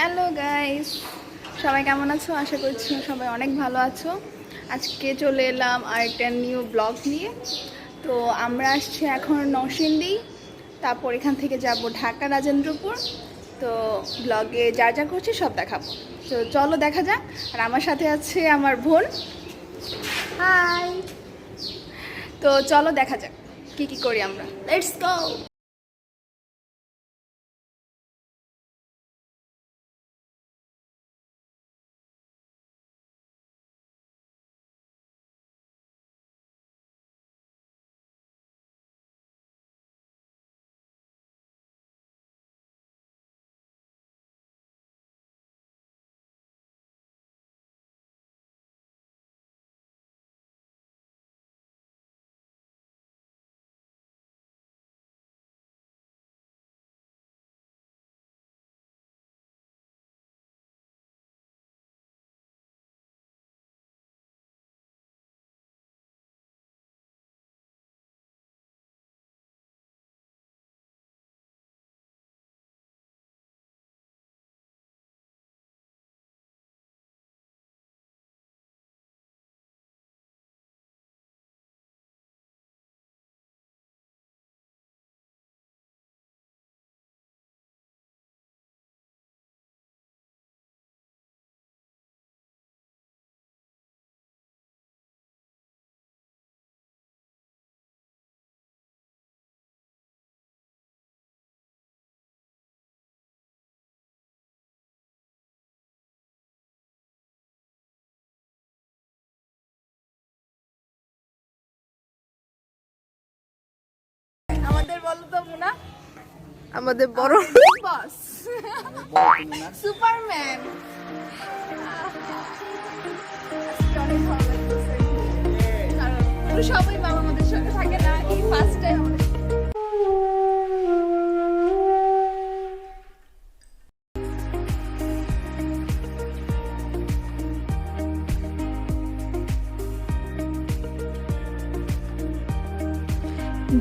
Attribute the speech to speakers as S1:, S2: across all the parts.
S1: Hello guys, সবাই কেমন আছো? আশা করছি সবাই অনেক ভালো আছো। আজকে চলে এলাম আরেকটা নিউ ব্লগ নিয়ে। তো আমরা আসছি এখন নরসিংদী, তারপর এখান থেকে যাব ঢাকা রাজেন্দ্রপুর। তো ব্লগে যা যা করছি সব দেখাবো। তো চলো দেখা যাক। আর আমার সাথে আছে আমার বোন। হাই। তো চলো দেখা যাক কি কি করি আমরা। Let's go. আমাদের বলো তো মুনা,
S2: আমাদের বড়
S1: বস সুপারম্যান। অনেক ভালো লাগতেছে কারণ পুরো সবাই বাবা আমাদের সঙ্গে থাকে না, এই ফার্স্ট টাইম আমাদের।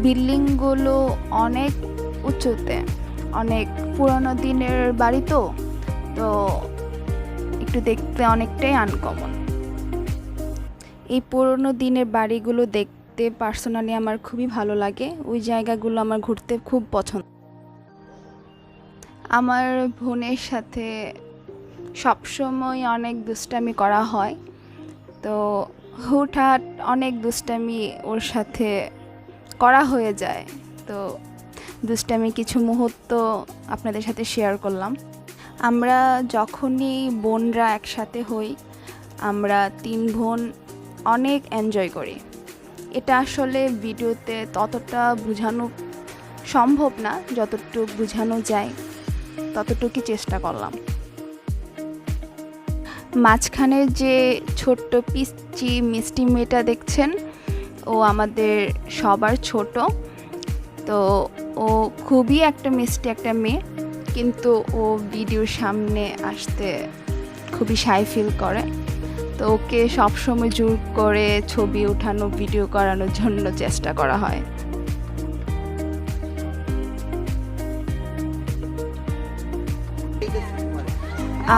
S1: বিল্ডিংগুলো অনেক উঁচুতে, অনেক পুরনো দিনের বাড়ি, তো তো একটু দেখতে অনেকটাই আনকমন। এই পুরনো দিনের বাড়িগুলো দেখতে পার্সোনালি আমার খুবই ভালো লাগে। ওই জায়গাগুলো আমার ঘুরতে খুব পছন্দ। আমার বোনের সাথে সবসময় অনেক দুষ্টামি করা হয়, তো হুটহাট অনেক দুষ্টামি ওর সাথে করা হয়ে যায়। তো দুষ্টামি কিছু মুহূর্ত আপনাদের সাথে শেয়ার করলাম। আমরা যখনই বোনরা একসাথে হই, আমরা 3 বোন অনেক এনজয় করি। এটা আসলে ভিডিওতে ততটা বোঝানো সম্ভব না, যতটুকু বোঝানো যায় ততটুকুই চেষ্টা করলাম। মাঝখানে যে ছোট্ট পিচ্চি মিষ্টি মেয়েটা দেখছেন, ও আমাদের সবার ছোট। তো ও খুবই একটা মিষ্টি একটা মেয়ে, কিন্তু ও ভিডিওর সামনে আসতে খুবই শাই ফিল করে। তো ওকে সবসময় জোর করে ছবি ওঠানো, ভিডিও করানোর জন্য চেষ্টা করা হয়।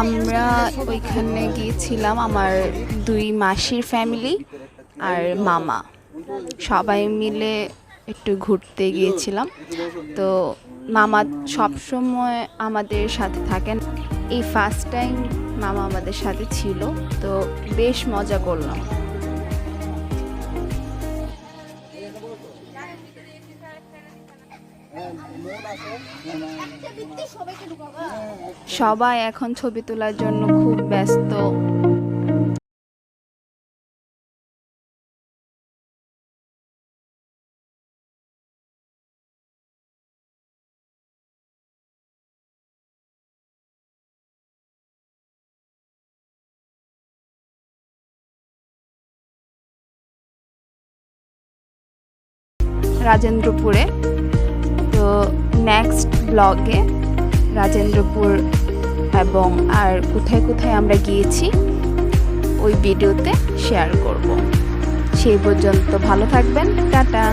S1: আমরা ওইখানে গিয়েছিলাম, আমার 2 মাসির ফ্যামিলি আর মামা সবাই মিলে একটু ঘুরতে গিয়েছিলাম। তো মামা সবসময় আমাদের সাথে থাকেন, এই ফার্স্ট টাইম মামা আমাদের সাথে ছিল, তো বেশ মজা করলাম। সবাই এখন ছবি তোলার জন্য খুব ব্যস্ত। রাজেন্দ্রপুরে, তো নেক্সট ব্লগে রাজেন্দ্রপুর এবং আর কোথায় কোথায় আমরা গিয়েছি ওই ভিডিওতে শেয়ার করব। সেই পর্যন্ত ভালো থাকবেন, টাটা।